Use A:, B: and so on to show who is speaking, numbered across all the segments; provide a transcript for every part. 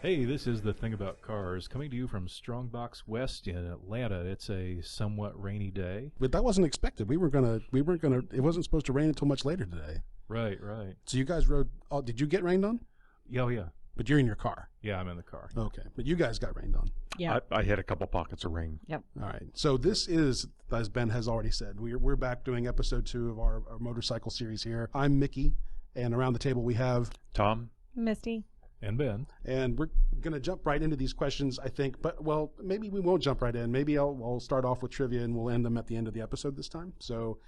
A: Hey, this is The Thing About Cars, coming to you from Strongbox West in Atlanta. It's a somewhat rainy day.
B: But that wasn't expected. We weren't gonna. It wasn't supposed to rain until much later today.
A: Right, right.
B: So you guys rode. Oh, did you get rained on?
A: Yeah, oh, yeah.
B: But you're in your car.
A: Yeah, I'm in the car.
B: Okay, but you guys got rained on.
C: Yeah.
D: I hit a couple pockets of rain.
C: Yep.
B: All right. So this is, as Ben has already said, we're back doing episode 2 of our motorcycle series here. I'm Mickey, and around the table we have
D: Tom?
C: Misty.
A: And Ben.
B: And we're going to jump right into these questions, I think. But, well, maybe we won't jump right in. Maybe I'll start off with trivia and we'll end them at the end of the episode this time. So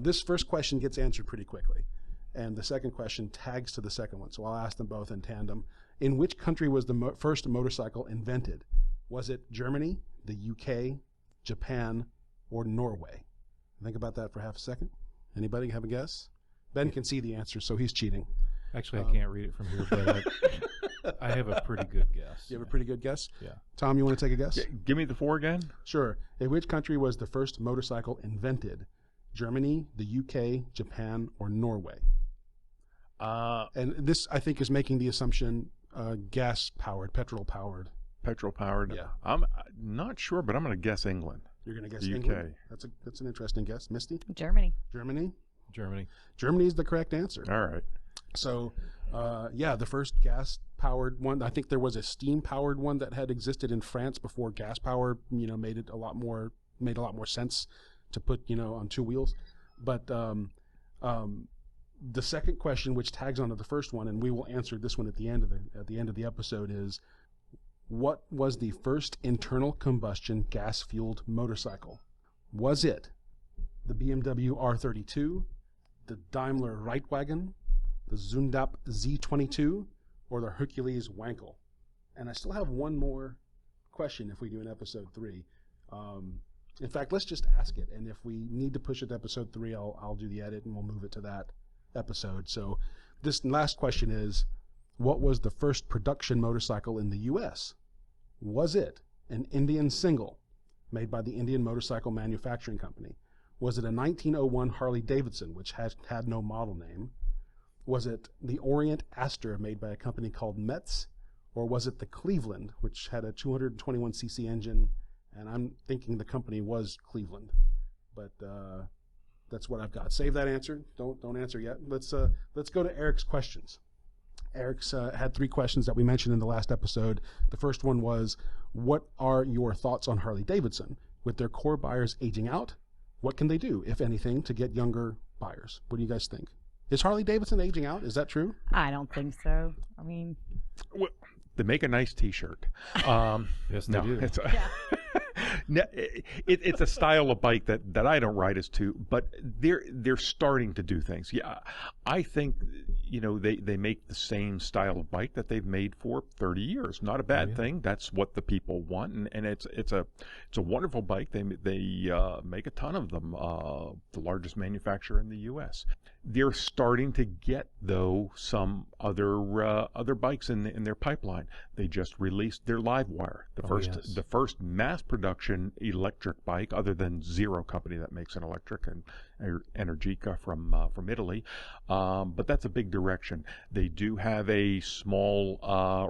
B: this first question gets answered pretty quickly. And the second question tags to the second one. So I'll ask them both in tandem. In which country was the first motorcycle invented? Was it Germany, the UK, Japan, or Norway? Think about that for half a second. Anybody have a guess? Ben can see the answer, so he's cheating.
A: Actually, I can't read it from here, but I have a pretty good guess.
B: You have a pretty good guess?
A: Yeah.
B: Tom, you want to take a guess?
D: Yeah, give me the 4 again.
B: Sure. In which country was the first motorcycle invented? Germany, the UK, Japan, or Norway? And this, I think, is making the assumption gas-powered, petrol-powered.
D: Petrol-powered.
B: Yeah.
D: I'm not sure, but I'm going to guess England.
B: You're going to guess
D: The
B: England?
D: UK.
B: That's an interesting guess. Misty?
C: Germany.
B: Germany?
A: Germany.
B: Germany is the correct answer.
D: All right.
B: So, yeah, the first gas-powered one. I think there was a steam-powered one that had existed in France before gas-powered, made a lot more sense to put, on 2 wheels. But the second question, which tags onto the first one, and we will answer this one at the end of the episode, is what was the first internal combustion gas-fueled motorcycle? Was it the BMW R32, the Daimler Reitwagen, the Zundap Z22, or the Hercules Wankel? And I still have one more question if we do an episode 3. In fact, let's just ask it, and if we need to push it to episode 3, I'll do the edit and we'll move it to that episode. So this last question is, what was the first production motorcycle in the U.S.? Was it an Indian single made by the Indian Motorcycle Manufacturing Company? Was it a 1901 Harley-Davidson, which had no model name? Was it the Orient Aster made by a company called Metz? Or was it the Cleveland, which had a 221cc engine? And I'm thinking the company was Cleveland. But that's what I've got. Save that answer. Don't answer yet. Let's go to Eric's questions. Eric's had 3 questions that we mentioned in the last episode. The first one was, what are your thoughts on Harley-Davidson? With their core buyers aging out, what can they do, if anything, to get younger buyers? What do you guys think? Is Harley-Davidson aging out? Is that true?
C: I don't think so. I mean,
D: Well, they make a nice T-shirt.
A: Yes, they do.
D: It's
C: yeah.
D: No, it's a style of bike that I don't ride as to, but they're starting to do things. Yeah, I think they make the same style of bike that they've made for 30 years. Not a bad thing. That's what the people want, and it's a wonderful bike. They make a ton of them. The largest manufacturer in the U.S. They're starting to get though some other bikes in their pipeline. They just released their Livewire, the first mass production electric bike other than Zero Company that makes an electric, and Energica from Italy. But that's a big direction. They do have a small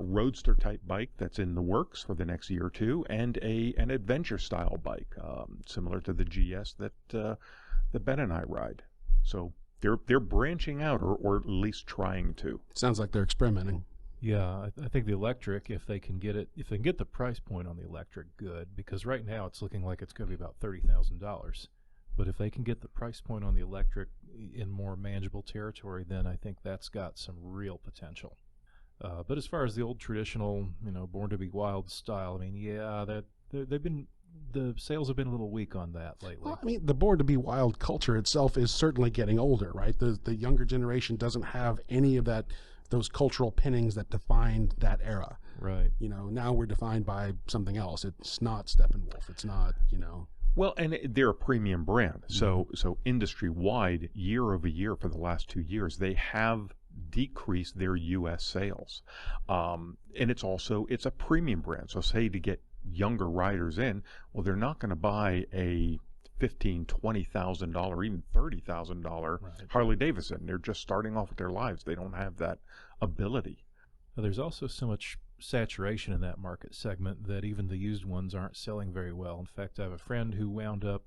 D: roadster type bike that's in the works for the next year or two, and an adventure style bike similar to the GS that Ben and I ride. So they're branching out, or at least trying to.
B: Sounds like they're experimenting.
A: Yeah, I think the electric, if they can get the price point on the electric, good, because right now it's looking like it's going to be about $30,000. But if they can get the price point on the electric in more manageable territory, then I think that's got some real potential. But as far as the old traditional, Born to be Wild style, I mean, yeah, the sales have been a little weak on that lately.
B: Well, I mean, the Born to be Wild culture itself is certainly getting older, right? The younger generation doesn't have any of those cultural pinnings that defined that era.
A: Right.
B: Now we're defined by something else. It's not Steppenwolf. It's not,
D: Well, and they're a premium brand. So industry-wide, year over year for the last 2 years, they have decreased their U.S. sales. And it's a premium brand. So say to get younger riders in, well, they're not going to buy a $15,000, $20,000, even $30,000 Harley-Davidson. They're just starting off with their lives. They don't have that ability.
A: There's also so much saturation in that market segment that even the used ones aren't selling very well. In fact, I have a friend who wound up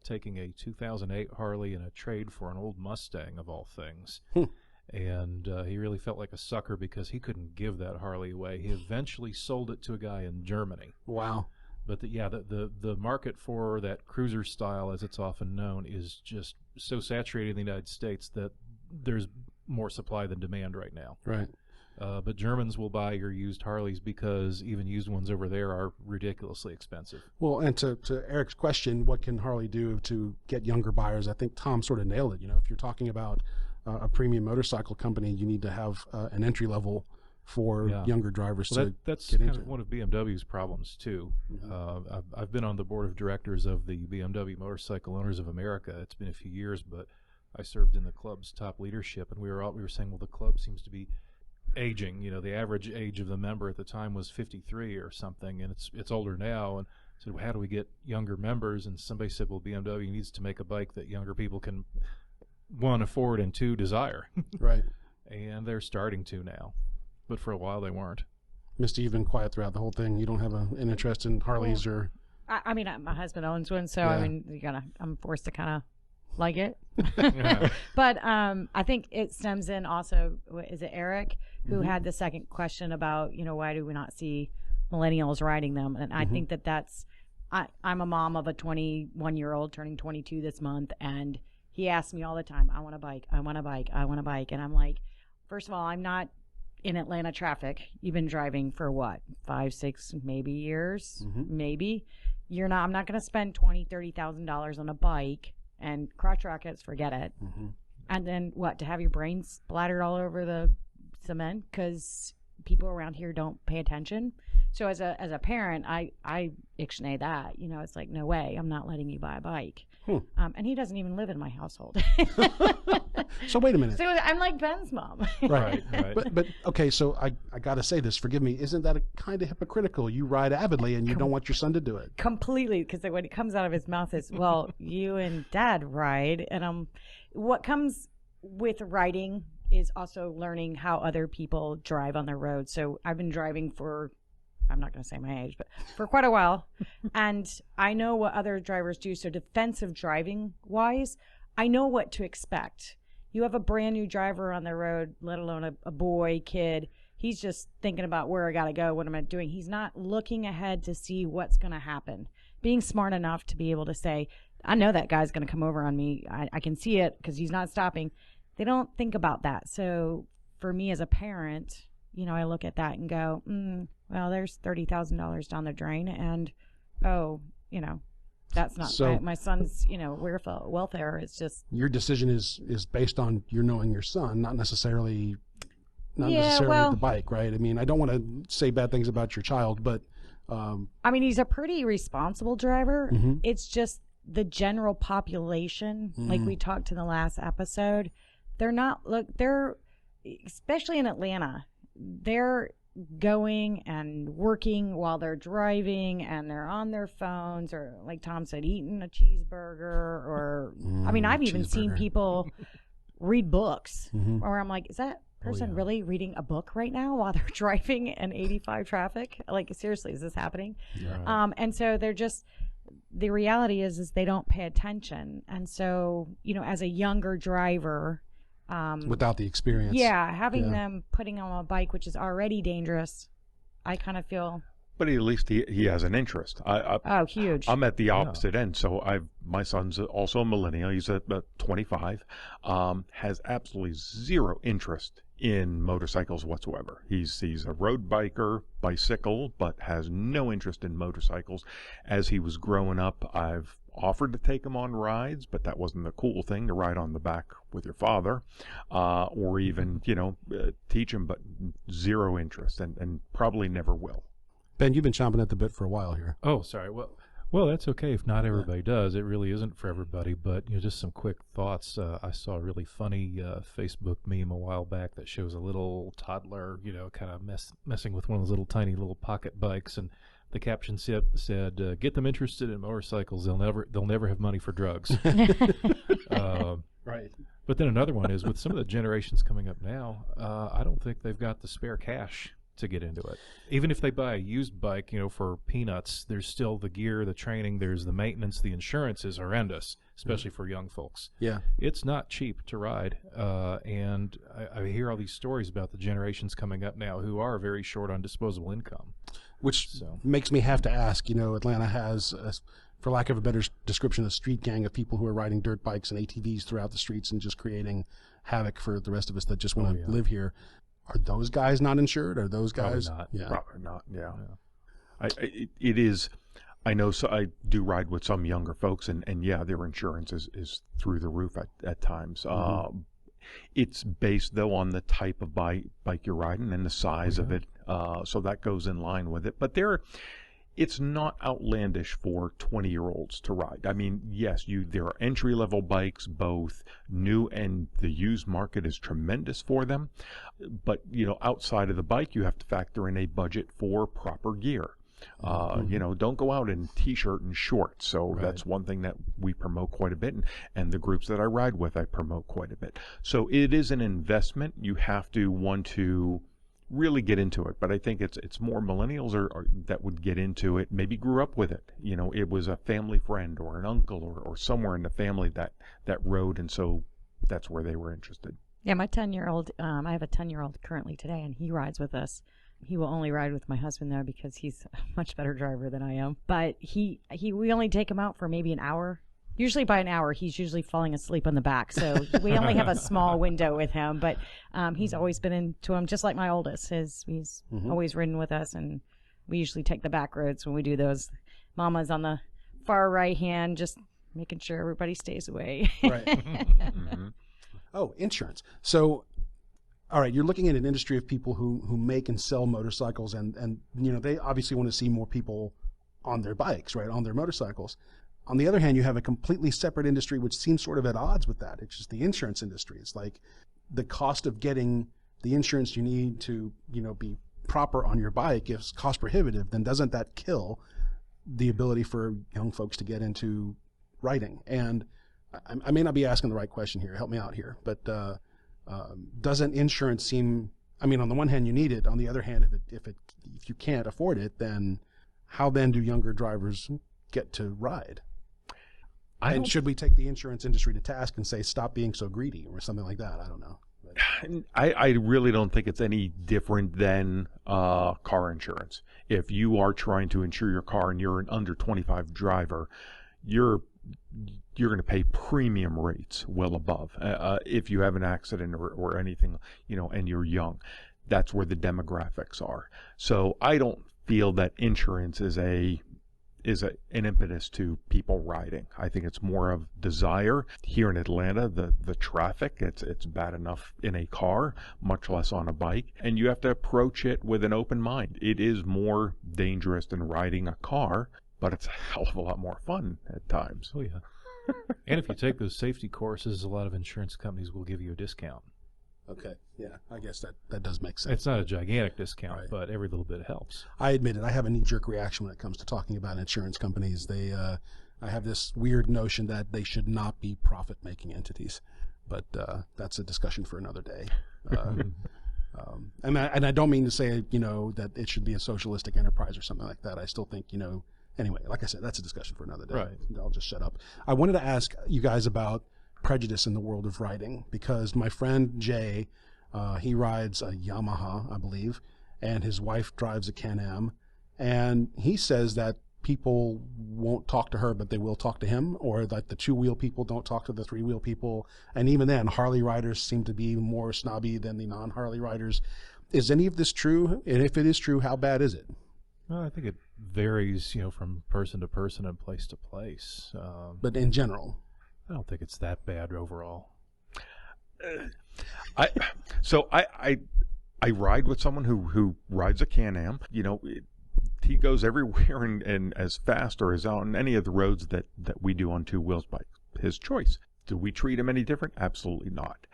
A: taking a 2008 Harley in a trade for an old Mustang, of all things. And he really felt like a sucker because he couldn't give that Harley away. He eventually sold it to a guy in Germany.
B: Wow.
A: But the market for that cruiser style, as it's often known, is just so saturated in the United States that there's more supply than demand right now.
B: Right.
A: But Germans will buy your used Harleys because even used ones over there are ridiculously expensive.
B: Well, and to Eric's question, what can Harley do to get younger buyers? I think Tom sort of nailed it. You know, if you're talking about a premium motorcycle company, you need to have an entry level for younger drivers
A: that's
B: get
A: kind
B: into.
A: of one of BMW's problems too. I've been on the board of directors of the BMW Motorcycle Owners of America. It's been a few years, but I served in the club's top leadership, and we were saying, well, the club seems to be aging. You know, the average age of the member at the time was 53 or something, and it's older now. And I said, well, how do we get younger members? And somebody said, well, BMW needs to make a bike that younger people can, one, afford, and two, desire.
B: Right.
A: And they're starting to now, but for a while they weren't.
B: Misty, you've been quiet throughout the whole thing. You don't have an interest in Harleys or...
C: I mean, my husband owns one, so
B: Yeah.
C: I mean, I'm forced to kind of like it.
A: Yeah.
C: But I think it stems in also, is it Eric who had the second question about, you know, why do we not see millennials riding them? And I think that's, I'm a mom of a 21-year-old turning 22 this month, and he asks me all the time, I want a bike, I want a bike, I want a bike. And I'm like, first of all, I'm not in Atlanta traffic. You've been driving for what, 5, 6, maybe years, maybe. I'm not going to spend $20,000-$30,000 on a bike and crotch rockets, forget it. And then what, to have your brain splattered all over the cement because people around here don't pay attention. So as a parent, I ixnay that. You know, it's like, no way, I'm not letting you buy a bike. And he doesn't even live in my household.
B: So wait a minute.
C: So I'm like Ben's mom.
A: Right.
B: But okay, so I got to say this. Forgive me. Isn't that a kind of hypocritical? You ride avidly and you don't want your son to do it.
C: Completely, because when it comes out of his mouth is, well, you and Dad ride, and what comes with riding is also learning how other people drive on the road. So I've been driving for, I'm not going to say my age, but for quite a while, and I know what other drivers do. So defensive driving wise, I know what to expect. You have a brand new driver on the road, let alone a boy, kid. He's just thinking about where I got to go, what am I doing? He's not looking ahead to see what's going to happen. Being smart enough to be able to say, I know that guy's going to come over on me. I can see it because he's not stopping. They don't think about that. So for me as a parent, you know, I look at that and go, well, there's $30,000 down the drain. And, you know, that's not
B: So-
C: my son's, you know, welfare. It's just,
B: Your decision is based on your knowing your son, not necessarily
C: Yeah, well-
B: the bike, right? I mean, I don't want to say bad things about your child, but
C: I mean, he's a pretty responsible driver.
B: Mhm.
C: It's just the general population, like we talked in the last episode, they're, especially in Atlanta, they're going and working while they're driving, and they're on their phones, or like Tom said, eating a cheeseburger, or, I mean, I've even seen
B: cheeseburger.
C: people read books,
B: Mhm.
C: or I'm like, is that person
A: yeah.
C: really reading a book right now while they're driving in 85 traffic? Like, seriously, is this happening?
A: Right.
C: And so they're just, the reality is they don't pay attention. And so, you know, as a younger driver,
B: without the experience.
C: having
B: Yeah.
C: them putting on a bike, which is already dangerous, I kind of feel,
D: But at least he has an interest.
C: huge.
D: I'm at the opposite end. So my son's also a millennial. He's at 25, has absolutely zero interest in motorcycles whatsoever. He's a road bicycle, but has no interest in motorcycles. As he was growing up, I've offered to take him on rides, but that wasn't the cool thing to ride on the back with your father, or even, teach him, but zero interest, and probably never will.
B: Ben, you've been chomping at the bit for a while here.
A: Oh, sorry. Well, that's okay if not everybody does. It really isn't for everybody, but just some quick thoughts. I saw a really funny Facebook meme a while back that shows a little toddler, kind of messing with one of those little tiny little pocket bikes, and the caption said, "Get them interested in motorcycles. They'll never have money for drugs."
B: Right.
A: But then another one is, with some of the generations coming up now, I don't think they've got the spare cash to get into it. Even if they buy a used bike, for peanuts, there's still the gear, the training, there's the maintenance, the insurance is horrendous, especially for young folks.
B: Yeah.
A: It's not cheap to ride, and I hear all these stories about the generations coming up now who are very short on disposable income.
B: Which makes me have to ask, Atlanta has, for lack of a better description, a street gang of people who are riding dirt bikes and ATVs throughout the streets and just creating havoc for the rest of us that just want to live here. Are those guys not insured? Are those guys?
A: Probably not.
B: Yeah.
D: Probably not. Yeah. It is. I know. So I do ride with some younger folks, and yeah, their insurance is through the roof at times. It's based though on the type of bike you're riding and the size of it. So that goes in line with it. But it's not outlandish for 20-year-olds to ride. I mean, yes, there are entry-level bikes, both new and the used market is tremendous for them. But, outside of the bike, you have to factor in a budget for proper gear. Don't go out in T-shirt and shorts. So that's one thing that we promote quite a bit. And the groups that I ride with, I promote quite a bit. So it is an investment. You have to want to really get into it, but I think it's more millennials or that would get into it, maybe grew up with it. It was a family friend or an uncle or somewhere in the family that rode, and so that's where they were interested.
C: Yeah, my 10-year-old, I have a 10-year-old currently today, and he rides with us. He will only ride with my husband though, because he's a much better driver than I am. But we only take him out for maybe an hour. Usually by an hour, he's usually falling asleep on the back. So we only have a small window with him. But he's always been into him, just like my oldest. He's always ridden with us, and we usually take the back roads when we do those. Mama's on the far right hand, just making sure everybody stays away.
B: Right. Oh, insurance. So, all right, you're looking at an industry of people who make and sell motorcycles, and they obviously want to see more people on their bikes, right, on their motorcycles. On the other hand, you have a completely separate industry which seems sort of at odds with that. It's just the insurance industry. It's like the cost of getting the insurance you need to, be proper on your bike is cost prohibitive. Then doesn't that kill the ability for young folks to get into riding? And I may not be asking the right question here. Help me out here. But doesn't insurance seem? I mean, on the one hand, you need it. On the other hand, if you can't afford it, then how then do younger drivers get to ride? And should we take the insurance industry to task and say, stop being so greedy or something like that? I don't know.
D: I really don't think it's any different than car insurance. If you are trying to insure your car and you're an under 25 driver, you're going to pay premium rates well above. If you have an accident or anything, and you're young, that's where the demographics are. So I don't feel that insurance is an impetus to people riding. I think it's more of desire. Here in Atlanta, the traffic, it's bad enough in a car, much less on a bike. And you have to approach it with an open mind. It is more dangerous than riding a car, but it's a hell of a lot more fun at times.
A: Oh, yeah. And if you take those safety courses, a lot of insurance companies will give you a discount.
B: Okay. Yeah, I guess that does make sense.
A: It's not a gigantic discount,
B: Right.
A: but every little bit helps.
B: I admit it. I have a knee-jerk reaction when it comes to talking about insurance companies. I have this weird notion that they should not be profit-making entities, but that's a discussion for another day. And I don't mean to say, that it should be a socialistic enterprise or something like that. I still think, anyway, like I said, that's a discussion for another day.
A: Right.
B: I'll just shut up. I wanted to ask you guys about prejudice in the world of riding, because my friend Jay, he rides a Yamaha, I believe, and his wife drives a Can-Am, and he says that people won't talk to her, but they will talk to him, or that the two-wheel people don't talk to the three-wheel people, and even then, Harley riders seem to be more snobby than the non-Harley riders. Is any of this true? And if it is true, how bad is it?
A: Well, I think it varies, from person to person and place to place.
B: But in general,
A: I don't think it's that bad overall.
D: I ride with someone who rides a Can-Am. He goes everywhere and as fast or as on any of the roads that we do on two wheels bike. His choice. Do we treat him any different? Absolutely not.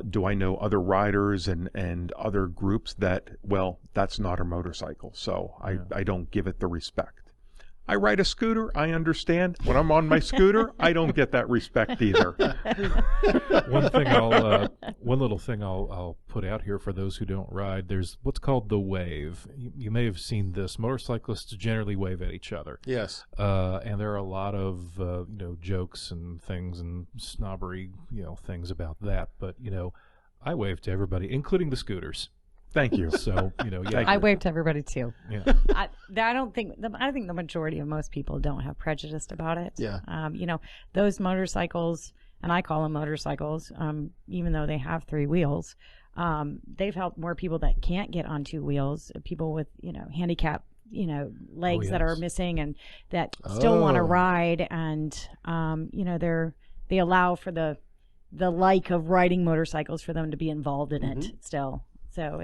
D: Do I know other riders and other groups that, well, that's not a motorcycle, so I don't give it the respect. I ride a scooter. I understand. When I'm on my scooter, I don't get that respect either.
A: One little thing I'll put out here for those who don't ride. There's what's called the wave. You may have seen this. Motorcyclists generally wave at each other.
B: Yes.
A: And there are a lot of jokes and things and snobbery things about that. But I wave to everybody, including the scooters.
D: Thank you.
A: So yeah.
C: I wave to everybody too.
A: Yeah.
C: I think the majority of most people don't have prejudice about it.
B: Yeah.
C: Those motorcycles, and I call them motorcycles, even though they have 3 wheels, they've helped more people that can't get on 2 wheels, people with handicap legs that are missing and that still want to ride, and they allow for the like of riding motorcycles for them to be involved in it still. So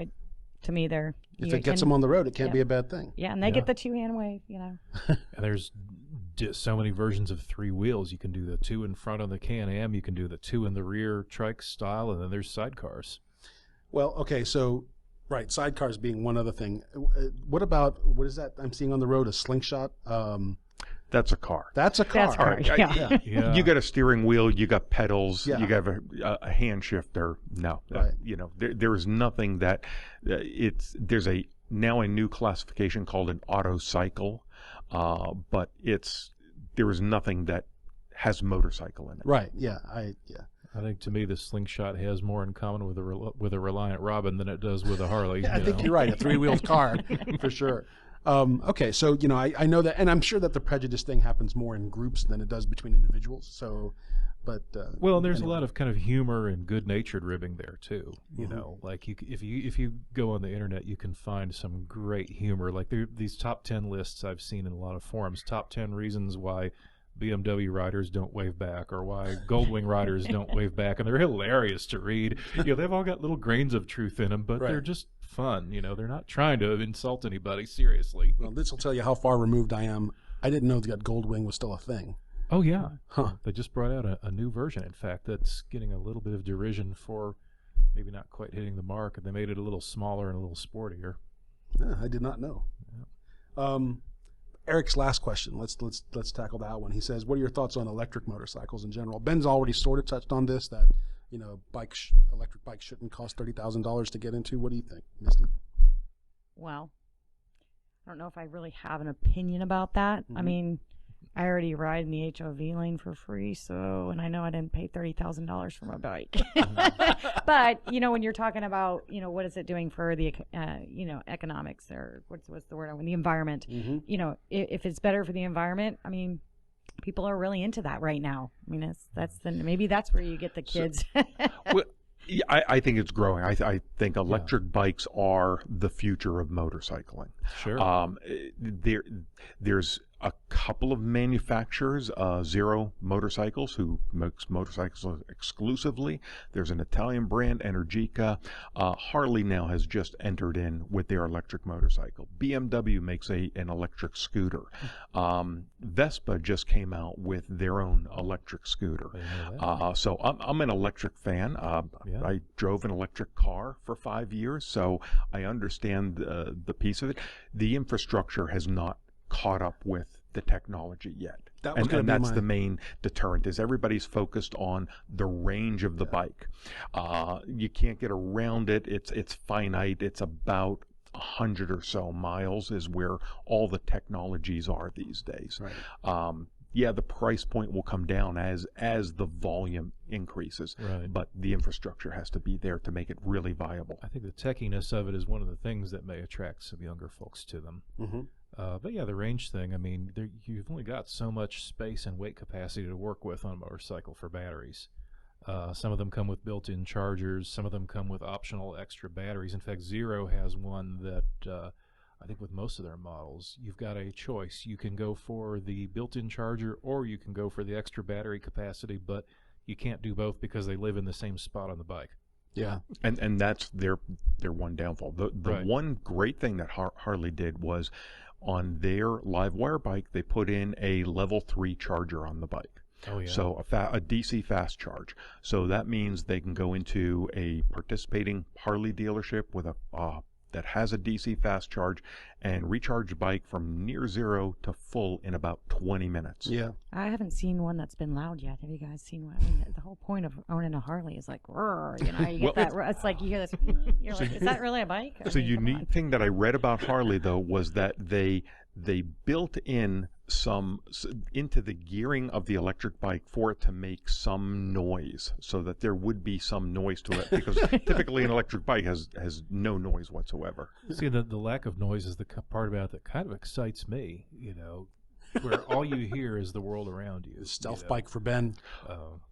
C: to me,
B: if it gets them on the road, it can't be a bad thing.
C: Yeah, and they get the 2-hand wave,
A: And there's just so many versions of 3 wheels. You can do the 2 in front on the Can-Am. You can do the 2 in the rear trike style, and then there's sidecars.
B: Well, okay, so right, sidecars being one other thing. What is that I'm seeing on the road? A slingshot?
D: That's a car.
B: That's a car.
C: That's a car. Yeah.
A: Yeah.
D: You got a steering wheel, you got pedals,
B: Yeah.
D: you got a hand shifter. No,
B: Right.
D: there is nothing that there's now a new classification called an auto cycle, but there is nothing that has motorcycle in it.
B: Right. Yeah.
A: I think to me the slingshot has more in common with a Reliant Robin than it does with a Harley.
B: Yeah, I think you're right. A 3-wheeled car for sure. Okay, so I know that, and I'm sure that the prejudice thing happens more in groups than it does between individuals. So, but
A: well, and there's a lot of kind of humor and good-natured ribbing there too. Like if you go on the internet, you can find some great humor. Like these top 10 lists I've seen in a lot of forums. Top 10 reasons why BMW riders don't wave back, or why Goldwing riders don't wave back, and they're hilarious to read. They've all got little grains of truth in them, but they're just fun. They're not trying to insult anybody seriously.
B: Well, this will tell you how far removed I am. I didn't know that Goldwing was still a thing.
A: Oh yeah,
B: Huh.
A: They just brought out a new version. In fact, that's getting a little bit of derision for maybe not quite hitting the mark, and they made it a little smaller and a little sportier.
B: Yeah, I did not know. Eric's last question. Let's tackle that one. He says, "What are your thoughts on electric motorcycles in general?" Ben's already sort of touched on this, that electric bikes shouldn't cost $30,000 to get into. What do you think, Misty?
C: Well, I don't know if I really have an opinion about that. I mean, I already ride in the HOV lane for free, and I know I didn't pay $30,000 for my bike. But when you're talking about what is it doing for the economics, or what's the word? The environment. If it's better for the environment, I mean, people are really into that right now. I mean, maybe that's where you get the kids.
D: Well, I think it's growing. I think electric bikes are the future of motorcycling.
A: Sure.
D: There's a couple of manufacturers, Zero Motorcycles, who makes motorcycles exclusively. There's an Italian brand, Energica. Harley now has just entered in with their electric motorcycle. BMW makes an electric scooter. Vespa just came out with their own electric scooter. So I'm an electric fan. I drove an electric car for 5 years, so I understand the piece of it. The infrastructure has not caught up with the technology yet. That's the main deterrent, is everybody's focused on the range of the bike. You can't get around it. It's finite. It's about 100 or so miles is where all the technologies are these days. Right. The price point will come down as the volume increases, but the infrastructure has to be there to make it really viable.
A: I think the techiness of it is one of the things that may attract some younger folks to them. But the range thing, I mean, you've only got so much space and weight capacity to work with on a motorcycle for batteries. Some of them come with built-in chargers. Some of them come with optional extra batteries. In fact, Zero has one that I think with most of their models, you've got a choice. You can go for the built-in charger, or you can go for the extra battery capacity, but you can't do both because they live in the same spot on the bike.
B: Yeah,
D: and that's their one downfall. The one great thing that Harley did was, on their live wire bike, they put in a level 3 charger on the bike.
A: Oh, yeah.
D: So a DC fast charge. So that means they can go into a participating Harley dealership with that has a DC fast charge and recharge the bike from near zero to full in about 20 minutes.
B: Yeah.
C: I haven't seen one that's been loud yet. Have you guys seen one? I mean, the whole point of owning a Harley is like, roar, you know, you get that. It's like you hear this. You're like, is that really a bike?
D: The unique thing that I read about Harley, though, was that they built in into the gearing of the electric bike for it to make some noise, so that there would be some noise to it, because typically an electric bike has no noise whatsoever.
A: See, the lack of noise is the part about it that kind of excites me, you know, where all you hear is the world around you.
B: Stealth bike for Ben.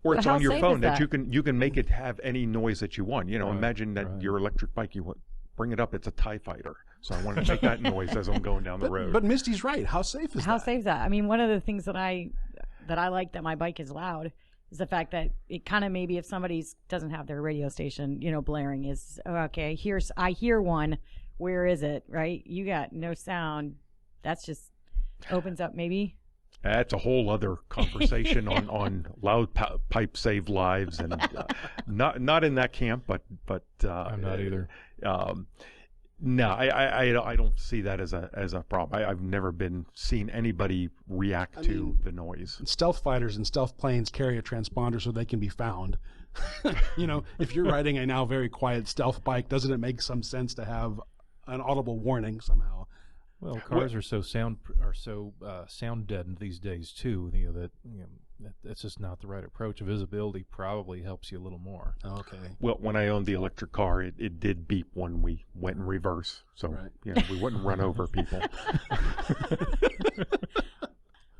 D: Or it's
C: But how
D: on your
C: safe
D: phone
C: is
D: that
C: that?
D: you can make it have any noise that you want. You know,
A: Right,
D: imagine that
A: right.
D: your electric bike, bring it up, it's a TIE fighter. So I want to make that noise as I'm going down the road.
B: But Misty's right. How safe is
C: How
B: that?
C: safe is that? I mean, one of the things that I like that my bike is loud is the fact that it kind of maybe if somebody doesn't have their radio station, you know, blaring is okay. I hear one. Where is it? Right? You got no sound. That's just opens up maybe.
D: That's a whole other conversation on loud pipe save lives, and not in that camp, but
A: I'm not either.
D: No, I don't see that as a problem. I've never seen anybody react to the noise.
B: Stealth fighters and stealth planes carry a transponder so they can be found. You know, if you're riding a now very quiet stealth bike, doesn't it make some sense to have an audible warning somehow?
A: Well, cars are so sound deadened these days too. You know that's just not the right approach. Visibility probably helps you a little more.
B: Okay.
D: Well, when I owned the electric car, it did beep when we went in reverse, so
B: Right.
D: you know, we wouldn't run over people.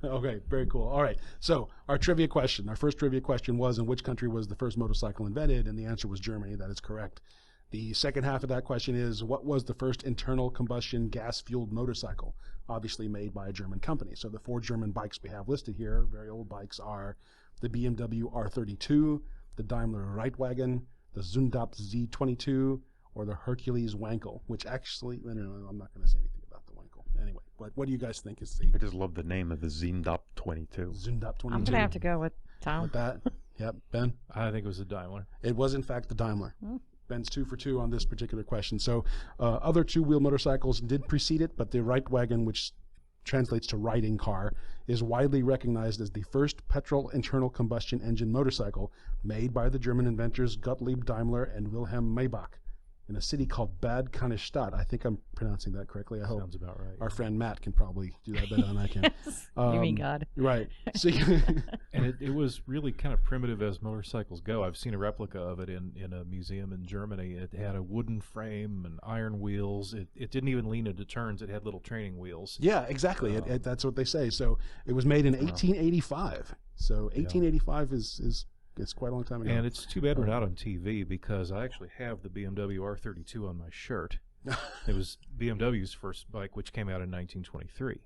B: Okay, very cool. All right. So our trivia question, our first trivia question was, in which country was the first motorcycle invented? And the answer was Germany. That is correct. The second half of that question is, what was the first internal combustion gas-fueled motorcycle? Obviously made by a German company. So the 4 German bikes we have listed here, very old bikes, are the BMW R32, the Daimler Reitwagen, the Zundap Z22, or the Hercules Wankel, which actually, no, I'm not going to say anything about the Wankel. Anyway, what do you guys think is the
D: I just love the name of the Zundap 22.
B: Zundap 22?
C: I'm gonna have to go with Tom.
B: With that. Yep, Ben?
A: I think it was a Daimler.
B: It was, in fact, the Daimler.
C: Hmm.
B: Ben's 2 for 2 on this particular question. So other two-wheel motorcycles did precede it, but the Reitwagen, which translates to riding car, is widely recognized as the first petrol internal combustion engine motorcycle made by the German inventors Gottlieb Daimler and Wilhelm Maybach in a city called Bad Cannstatt. I think I'm pronouncing that correctly. I hope
A: Sounds about right.
B: our friend Matt can probably do that better than I can.
C: You mean God?
B: Right. So,
A: And it was really kind of primitive as motorcycles go. I've seen a replica of it in a museum in Germany. It had a wooden frame and iron wheels. It didn't even lean into turns. It had little training wheels.
B: yeah, exactly. That's what they say. So it was made in 1885. So 1885 is it's quite a long time ago.
A: And it's too bad we're not on TV, because I actually have the BMW R32 on my shirt. It was BMW's first bike, which came out in 1923.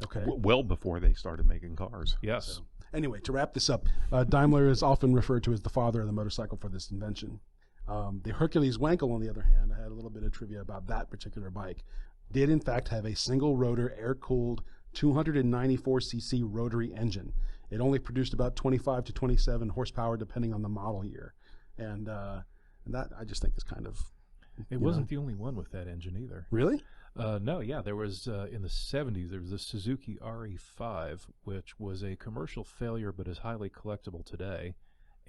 B: Okay.
D: Well before they started making cars.
A: Yes.
B: Anyway, to wrap this up, Daimler is often referred to as the father of the motorcycle for this invention. The Hercules Wankel, on the other hand, I had a little bit of trivia about that particular bike, did in fact have a single rotor air-cooled 294cc rotary engine. It only produced about 25 to 27 horsepower depending on the model year. And that I just think is kind of...
A: It wasn't the only one with that engine either.
B: Really?
A: No, yeah, there was in the 70s, there was the Suzuki RE5, which was a commercial failure but is highly collectible today.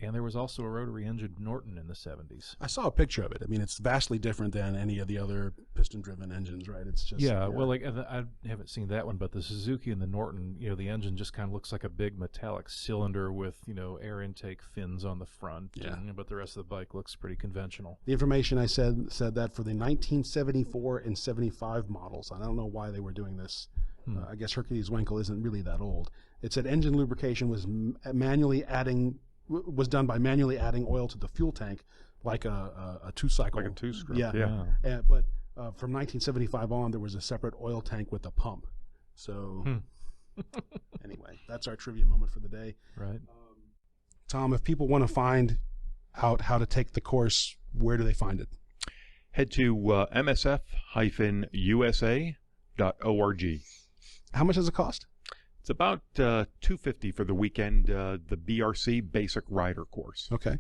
A: And there was also a rotary engine Norton in the 70s.
B: I saw a picture of it. I mean, it's vastly different than any of the other piston-driven engines, right? It's just...
A: Yeah, well, like I haven't seen that one, but the Suzuki and the Norton, you know, the engine just kind of looks like a big metallic cylinder with, you know, air intake fins on the front.
B: Yeah.
A: But the rest of the bike looks pretty conventional.
B: The information I said that for the 1974 and 75 models. I don't know why they were doing this. I guess Hercules Wankel isn't really that old. It said engine lubrication was was done by manually adding oil to the fuel tank, like a two-cycle.
D: Like a two-stroke.
B: Yeah.
A: Wow.
B: But from 1975 on, there was a separate oil tank with a pump. So anyway, that's our trivia moment for the day.
A: Right.
B: Tom, if people want to find out how to take the course, where do they find it?
D: Head to msf-usa.org.
B: How much does it cost?
D: It's about $250 for the weekend, the BRC Basic Rider course.
B: Okay.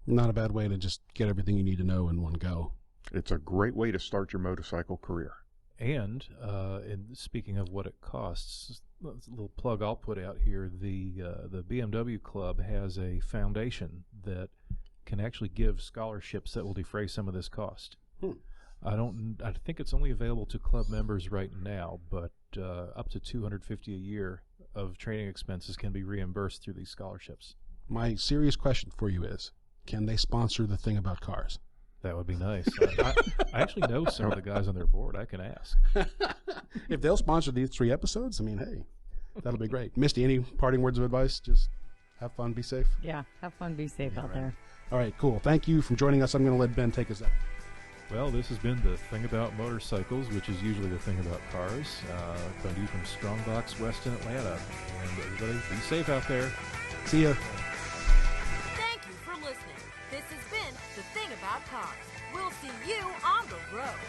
B: Not a bad way to just get everything you need to know in one go.
D: It's a great way to start your motorcycle career.
A: And speaking of what it costs, a little plug I'll put out here: the BMW Club has a foundation that can actually give scholarships that will defray some of this cost. I think it's only available to club members right now, but up to $250 a year of training expenses can be reimbursed through these scholarships.
B: My serious question for you is, can they sponsor the thing about cars?
A: That would be nice. I actually know some of the guys on their board. I can ask.
B: If they'll sponsor these 3 episodes, I mean, hey, that'll be great. Misty, any parting words of advice? Just have fun, be safe.
C: Yeah, have fun, be safe out there.
B: All right, cool. Thank you for joining us. I'm going to let Ben take us out.
A: Well, this has been The Thing About Motorcycles, which is usually The Thing About Cars. Coming to you from Strongbox, West in Atlanta. And everybody, be safe out there.
B: See ya.
E: Thank you for listening. This has been The Thing About Cars. We'll see you on the road.